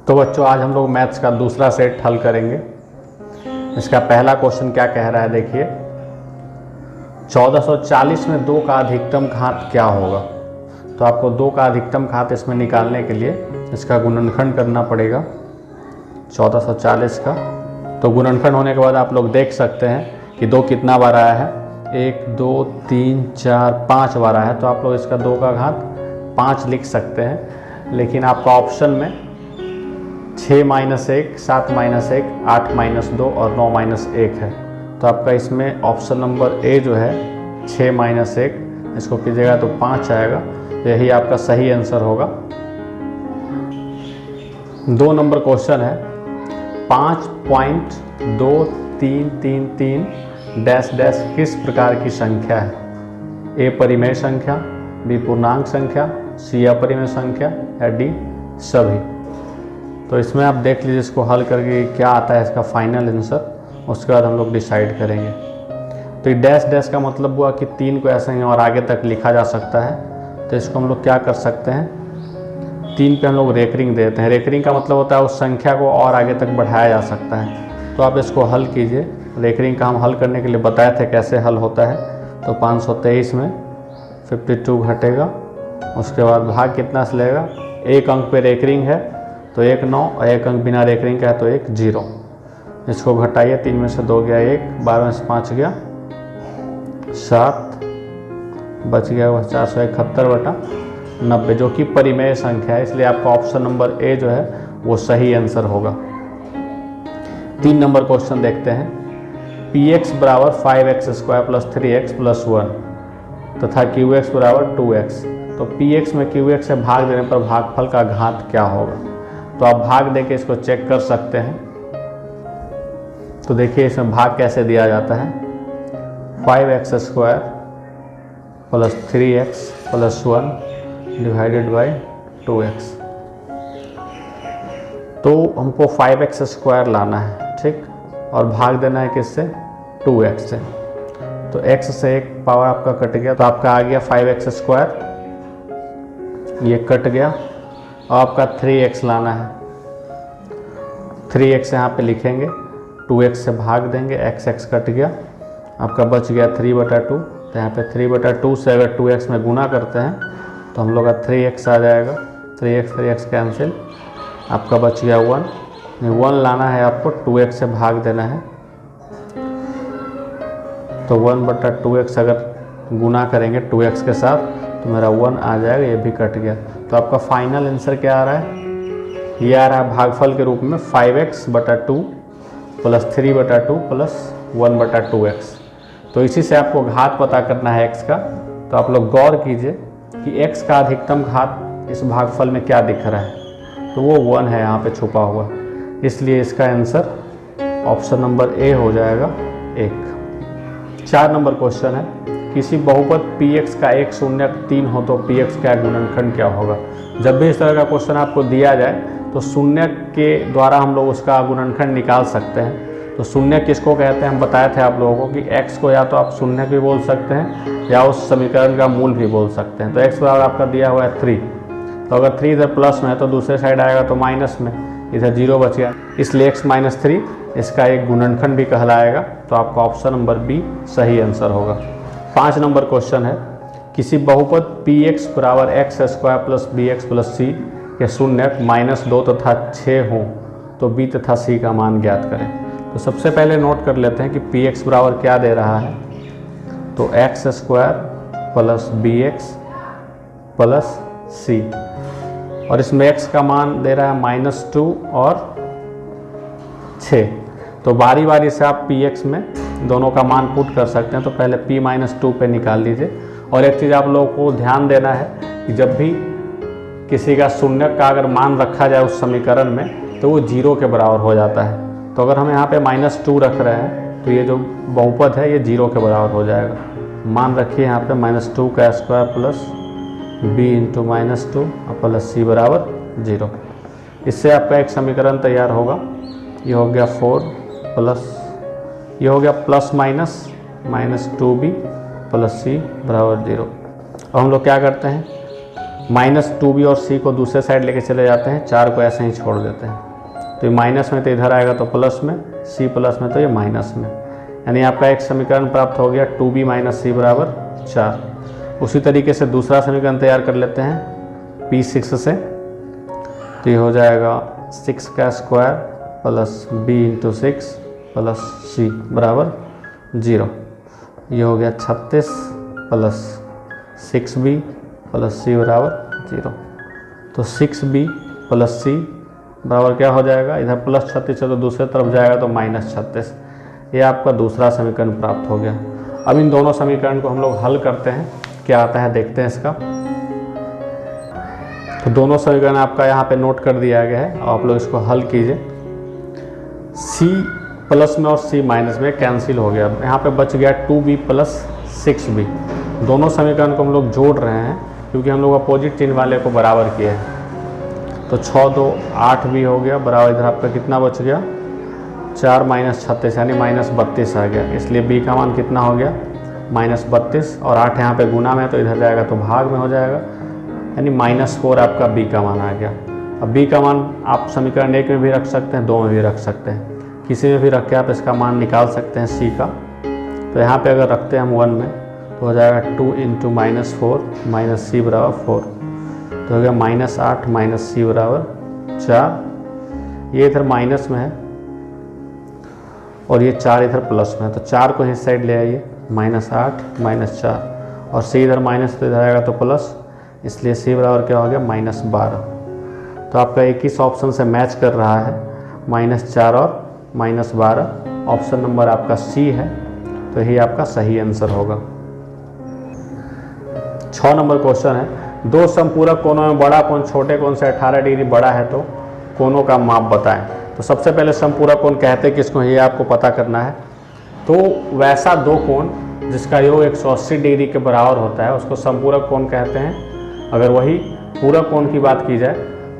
तो बच्चों आज हम लोग मैथ्स का दूसरा सेट हल करेंगे। इसका पहला क्वेश्चन क्या कह रहा है, देखिए 1440 में 2 का अधिकतम घात क्या होगा। तो आपको 2 का अधिकतम घात इसमें निकालने के लिए इसका गुणनखंड करना पड़ेगा 1440 का। तो गुणनखंड होने के बाद आप लोग देख सकते हैं कि 2 कितना बार आया है, 1 2 3 4 5 बार आया है। तो आप लोग इसका 2 का घात 5 लिख सकते हैं, लेकिन आपका ऑप्शन में 6 - 1 7 - 1 8 - 2 और 9 - 1 है। तो आपका इसमें ऑप्शन नंबर ए जो है 6 - 1 इसको कीजिएगा तो 5 आएगा। तो यही आपका सही आंसर होगा। 2 नंबर क्वेश्चन है 5.2333 डैश डैश किस प्रकार की संख्या है। ए परिमेय संख्या, बी पूर्णांक संख्या, सी अपरिमेय संख्या या डी सभी। तो इसमें आप देख लीजिए इसको हल करके क्या आता है इसका फाइनल आंसर, उसके बाद हम लोग डिसाइड करेंगे। तो ये डैश डैश का मतलब हुआ कि 3 को ऐसे ही और आगे तक लिखा जा सकता है। तो इसको हम लोग क्या कर सकते हैं, 3 पे हम लोग रेकरिंग देते हैं। रेकरिंग का मतलब होता है उस संख्या को और आगे तक बढ़ाया जा सकता है। तो आप इसको हल कीजिए। रेकरिंग का हम हल करने के लिए बताए थे कैसे हल होता है। तो 523 में 52 घटेगा, उसके बाद भाग कितना से लेगा, 1 अंक पे रेकरिंग है तो 1 9 और 1 अंक बिना रेकरिंग का है तो 1 0। इसको घटाइए, 3 में से 2 गया 1, 12 में से 5 गया 7, बच गया वह 471/90 जो कि परिमेय संख्या है। इसलिए आपका ऑप्शन नंबर ए जो है वो सही आंसर होगा। 3 नंबर क्वेश्चन देखते हैं। px बराबर 5x² + 3x + 1 तथा qx बराबर 2x। तो px में qx से भाग देने पर भागफल का घात क्या होगा। तो आप भाग देके इसको चेक कर सकते हैं। तो देखिए इसमें भाग कैसे दिया जाता है, 5x² + 3x + 1 divided by 2x। तो हमको 5x² लाना है, ठीक, और भाग देना है किससे, 2x से। तो x से एक पावर आपका कट गया तो आपका आ गया 5x², ये कट गया। और आपका 3x लाना है, 3x यहाँ पे लिखेंगे, 2x से भाग देंगे, x कट गया, आपका बच गया 3/2। तो यहाँ पे 3/2 से अगर 2x में गुना करते हैं तो हम लोग का 3x आ जाएगा, 3x कैंसिल, आपका बच गया 1। 1 लाना है आपको, 2x से भाग देना है। तो 1/2x अगर गुना करेंगे 2x के साथ तो मेरा 1 आ जाएगा, ये भी कट गया। तो आपका फाइनल आंसर क्या आ रहा है, ये आ रहा है भागफल के रूप में 5x/2 + 3/2 + 1/2x। तो इसी से आपको घात पता करना है x का। तो आप लोग गौर कीजिए कि x का अधिकतम घात इस भागफल में क्या दिख रहा है, तो वो 1 है यहाँ पे छुपा हुआ। इसलिए इसका आंसर ऑप्शन नंबर ए हो जाएगा 1। 4 नंबर क्वेश्चन है, किसी बहुपद px का 1 0 3 हो तो px का गुणनखंड क्या होगा। जब भी इस तरह का क्वेश्चन आपको दिया जाए तो शून्य के द्वारा हम लोग उसका गुणनखंड निकाल सकते हैं। तो शून्य किसको कहते हैं, हम बताए थे आप लोगों को कि x को या तो आप शून्य भी बोल सकते हैं या उस समीकरण का मूल भी बोल सकते हैं। तो x बराबर आपका दिया हुआ है 3, तो अगर 3 इधर प्लस में है तो दूसरे साइड आएगा तो माइनस में, इधर 0 बच गया, इसलिए x - 3 इसका एक गुणनखंड भी कहलाएगा। तो आपका ऑप्शन नंबर बी सही आंसर होगा। 5 नंबर क्वेश्चन है, किसी बहुपद px बराबर x² + bx + c के शून्यक -2 तथा 6 हों तो b तथा c का मान ज्ञात करें। तो सबसे पहले नोट कर लेते हैं कि px बराबर क्या दे रहा है, तो x² + bx + c, और इसमें x का मान दे रहा है -2 और 6। तो बारी बारी से आप px में दोनों का मान पुट कर सकते हैं। तो पहले p - 2 पे निकाल लीजिए। और एक चीज़ आप लोगों को ध्यान देना है कि जब भी किसी का शून्य का अगर मान रखा जाए उस समीकरण में तो वो 0 के बराबर हो जाता है। तो अगर हम यहाँ पे -2 रख रहे हैं तो ये जो बहुपद है ये 0 के बराबर हो जाएगा। मान रखिए यहाँ पे -2 का square plus b × -2 plus c बराबर 0। इससे आपका एक समीकरण तैयार होगा। ये हो गया 4 प्लस, ये हो गया प्लस माइनस -2b + c बराबर 0। अब हम लोग क्या करते हैं, -2b और c को दूसरे साइड लेके चले जाते हैं, 4 को ऐसे ही छोड़ देते हैं, तो ये माइनस में तो इधर आएगा तो प्लस में, c प्लस में तो ये माइनस में, यानी आपका एक समीकरण प्राप्त हो गया 2b - c बराबर 4। उसी तरीके से दूसरा समीकरण तैयार कर लेते हैं p6 से, तो ये हो जाएगा 6 का square plus b × 6 plus c बराबर 0। ये हो गया 36 प्लस 6b प्लस c बराबर 0। तो 6b प्लस c बराबर क्या हो जाएगा, इधर प्लस 36 है तो दूसरे तरफ जाएगा तो -36। ये आपका दूसरा समीकरण प्राप्त हो गया। अब इन दोनों समीकरण को हम लोग हल करते हैं, क्या आता है देखते हैं इसका। तो दोनों समीकरण आपका यहाँ पे नोट कर दिया गया है, आप लोग इसको हल कीजिए। c प्लस में और c माइनस में कैंसिल हो गया, यहाँ पे बच गया 2b प्लस 6b। दोनों समीकरण को हम लोग जोड़ रहे हैं क्योंकि हम लोग अपोजिट चिन्ह वाले को बराबर किए हैं। तो 6 2 8 भी हो गया बराबर, इधर आपका कितना बच गया 4 - 36 यानी -32 आ गया, इसलिए b का मान कितना हो गया -32, और 8 यहाँ पे गुना में तो इधर जाएगा तो भाग में हो जाएगा, यानी -4 आपका b का मान आ गया। अब b का मान आप समीकरण 1 में भी रख सकते हैं, 2 में भी रख सकते हैं, किसी में भी रख के आप इसका मान निकाल सकते हैं c का। तो यहाँ पे अगर रखते हैं हम 1 में तो हो जाएगा 2 × -4 - c बराबर 4, तो हो गया -8 - c बराबर 4। ये इधर माइनस में है और ये 4 इधर प्लस में है, तो 4 को इस साइड ले आइए, -8 - 4, और c इधर माइनस तो इधर आएगा तो प्लस, इसलिए c बराबर क्या हो गया -12। तो आपका एक ही ऑप्शन से मैच कर रहा है, -4 और -12। ऑप्शन नंबर आपका सी है, तो यही आपका सही आंसर होगा। 6 नंबर क्वेश्चन है, दो समपूरक कोणों में बड़ा कोण छोटे कोण से 18 डिग्री बड़ा है तो कोणों का माप बताएं। तो सबसे पहले समपूरक कोण कहते किसको, ये आपको पता करना है। तो वैसा दो कोण जिसका योग 180 डिग्री के बराबर होता है उसको समपूरक कोण कहते हैं। अगर वही पूरक कोण की बात की जाए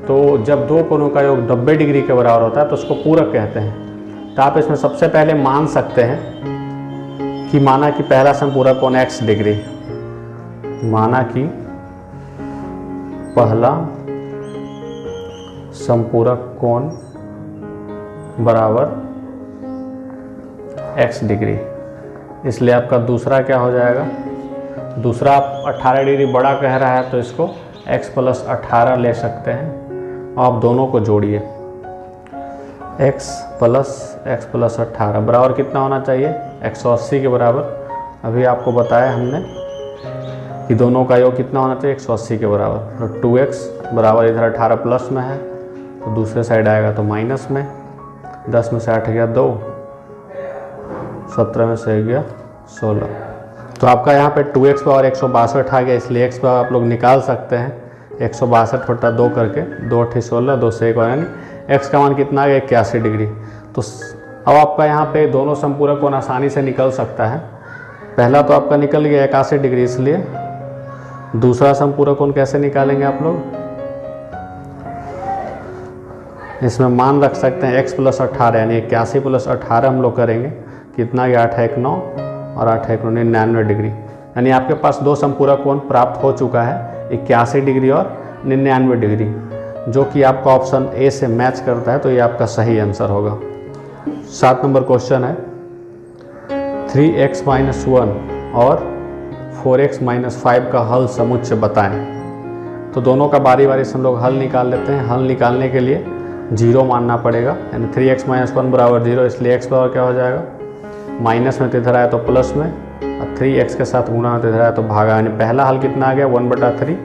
तो जब दो कोणों का योग 90 डिग्री के बराबर होता है तो उसको पूरक कहते हैं। तो आप इसमें सबसे पहले मान सकते हैं कि माना कि पहला समपूरक कोण x डिग्री, माना कि पहला समपूरक कोण बराबर x डिग्री, इसलिए आपका दूसरा क्या हो जाएगा, दूसरा 18 डिग्री बड़ा कह रहा है तो इसको x + 18 ले सकते हैं। आप दोनों को जोड़िए, x + 18 बराबर कितना होना चाहिए 180 के बराबर। अभी आपको बताया हमने कि दोनों का योग कितना होना चाहिए 180 के बराबर। तो 2x बराबर इधर 18 प्लस में है तो दूसरे साइड आएगा तो माइनस में, 10 में से 8 गया 2, 17 में से गया 16। तो आपका यहाँ पे 2x पावर 162 आ गया, इसलिए x पावर आप लोग निकाल सकते हैं 162 बटा 2 करके, 2 8 16, 2 से 1 यानी x का मान कितना आ गया 81 डिग्री। तो अब आपका यहाँ पे दोनों समपूरक कोण आसानी से निकल सकता है। पहला तो आपका निकल गया 81 डिग्री, इसलिए दूसरा समपूरक कोण कैसे निकालेंगे आप लोग, इसमें मान रख सकते हैं x + 18 यानी 81 + 18 हम लोग करेंगे, कितना गया 8 1 9 और 8 1 9 99 डिग्री। यानी आपके पास दो समपूरक कोण प्राप्त हो चुका है 81 डिग्री और 99 डिग्री, जो कि आपका ऑप्शन ए से मैच करता है, तो ये आपका सही आंसर होगा। 7 नंबर क्वेश्चन है, 3x - 1 और 4x - 5 का हल समुच्चय बताएं। तो दोनों का बारी बारी से हम लोग हल निकाल लेते हैं। हल निकालने के लिए 0 मानना पड़ेगा, यानी 3x - 1 बराबर 0, इसलिए x बराबर क्या हो जाएगा, माइनस में तो इधर आया तो प्लस में, और 3x के साथ गुणा तो इधर आया तो भागा, यानी पहला हल कितना आ गया 1/3।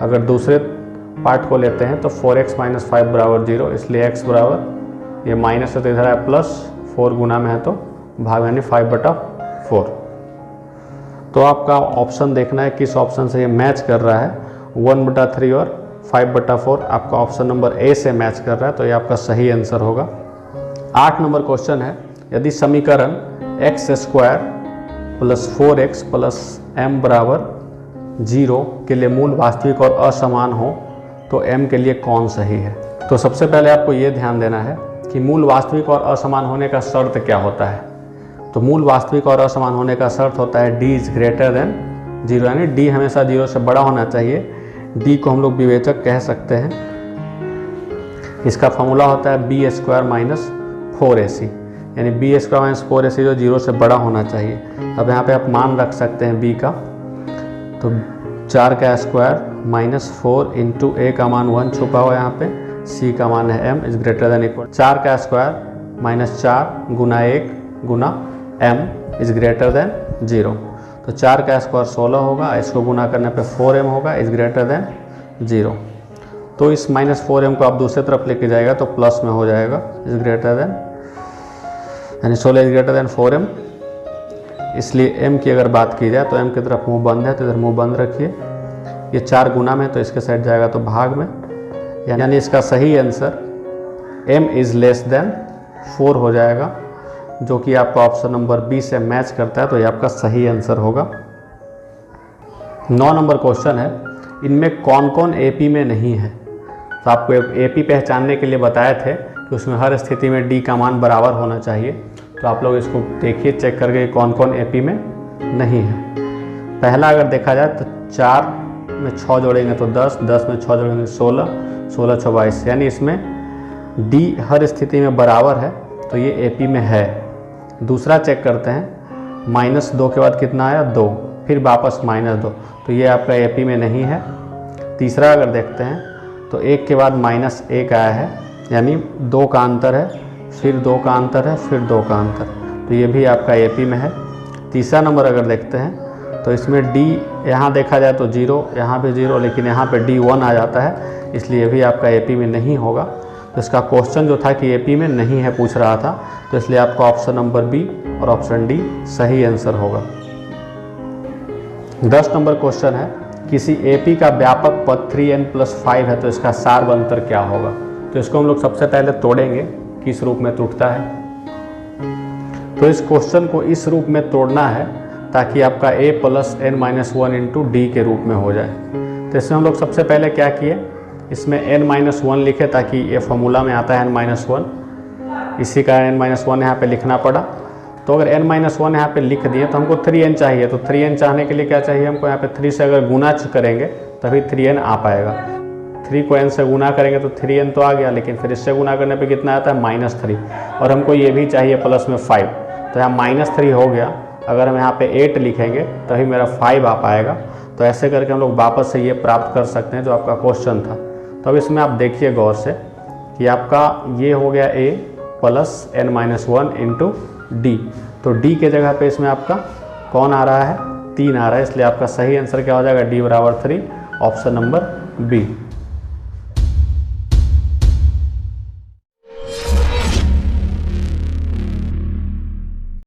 अगर दूसरे पार्ट को लेते हैं तो 4x - 5 बराबर 0, इसलिए x बराबर ये माइनस है तो इधर आया प्लस, 4 गुना में है तो भाग, यानी 5/4। तो आपका ऑप्शन देखना है किस ऑप्शन से ये मैच कर रहा है, 1/3 और 5/4 आपका ऑप्शन नंबर ए से मैच कर रहा है, तो ये आपका सही आंसर होगा। 8 नंबर क्वेश्चन है, यदि समीकरण x² + 4x + m बराबर 0 के लिए मूल वास्तविक और असमान हो तो m के लिए कौन सही है। तो सबसे पहले आपको ये ध्यान देना है कि मूल वास्तविक और असमान होने का शर्त क्या होता है। तो मूल वास्तविक और असमान होने का शर्त होता है d > 0, यानी d हमेशा 0 से बड़ा होना चाहिए। डी को हम लोग विवेचक कह सकते हैं। इसका फॉर्मूला होता है बी स्क्वायर माइनस 4ac, यानी बी स्क्वायर माइनस 4ac जो 0 से बड़ा होना चाहिए। अब यहाँ पे आप मान रख सकते हैं बी का, तो 4 का स्क्वायर माइनस 4 इंटू ए का मान 1 छुपा हुआ यहाँ पे, सी का मान है m is greater than equal 4 का square minus 4 Guna 1 Guna m is greater than 0। तो 4 का स्क्वायर 16 होगा, इसको गुना करने पे 4m होगा इज ग्रेटर देन 0। तो इस माइनस 4m को आप दूसरी तरफ लेके जाएगा तो प्लस में हो जाएगा इज ग्रेटर देन, यानी 16 इज ग्रेटर देन 4m। इसलिए m की अगर बात की जाए तो m की तरफ मुंह बंद है, तो इधर मुंह बंद रखिए। ये 4 गुना में तो इसके साइड जाएगा तो भाग में, यानी इसका सही answer m is less than 4 हो जाएगा, जो कि आपका ऑप्शन नंबर बी से मैच करता है, तो ये आपका सही आंसर होगा। 9 नंबर क्वेश्चन है, इनमें कौन कौन AP में नहीं है। तो आपको AP पहचानने के लिए बताए थे कि उसमें हर स्थिति में D का मान बराबर होना चाहिए। तो आप लोग इसको देखिए चेक करके कौन कौन AP में नहीं है। पहला अगर देखा जाए तो 4 में 6 जोड़ेंगे तो 10, 10 में 6 जोड़ेंगे 16, 16 6 22, यानी इसमें D हर स्थिति में बराबर है, तो ये AP में है। दूसरा चेक करते हैं, -2 के बाद कितना आया 2, फिर वापस -2, तो ये आपका AP में नहीं है। तीसरा अगर देखते हैं तो 1 के बाद -1 आया है, यानी 2 का अंतर है, फिर 2 का अंतर है, फिर 2 का अंतर, तो ये भी आपका AP में है। तीसरा नंबर अगर देखते हैं तो इसमें D यहाँ देखा जाए तो 0, यहाँ भी 0, लेकिन यहाँ पे D 1 आ जाता है, इसलिए भी आपका AP में नहीं होगा। तो इसका क्वेश्चन जो था कि AP में नहीं है पूछ रहा था, तो इसलिए आपका ऑप्शन नंबर बी और ऑप्शन डी सही आंसर होगा। 10 नंबर क्वेश्चन है, किसी AP का व्यापक पद 3n+5 है, तो इसका सार्वंतर क्या होगा। तो इसको हम लोग सबसे पहले तोड़ेंगे, किस रूप में टूटता है। तो इस क्वेश्चन को इस रूप में तोड़ना है ताकि आपका a + n-1 इंटू डी के रूप में हो जाए। तो इसमें हम लोग सबसे पहले क्या किए, इसमें n-1 लिखे ताकि ये फॉर्मूला में आता है n-1, इसी का n-1 यहाँ पे लिखना पड़ा। तो अगर n-1 यहाँ पे लिख दिए तो हमको 3n चाहिए, तो 3n चाहने के लिए क्या चाहिए हमको, यहाँ पे 3 से अगर गुना करेंगे तभी 3n आ पाएगा। 3 को n से गुना करेंगे तो 3n तो आ गया, लेकिन फिर इससे गुना करने पे कितना आता है -3, और हमको ये भी चाहिए प्लस में 5, तो यहाँ -3 हो गया। अगर हम यहाँ पे 8 लिखेंगे तभी मेरा 5 आ पाएगा। तो ऐसे करके हम लोग वापस से ये प्राप्त कर सकते हैं जो आपका क्वेश्चन था। तो अब इसमें आप देखिए गौर से कि आपका ये हो गया a + n-1 इंटू डी, तो d के जगह पे इसमें आपका कौन आ रहा है, 3 आ रहा है, इसलिए आपका सही आंसर क्या हो जाएगा, d = 3, ऑप्शन नंबर बी।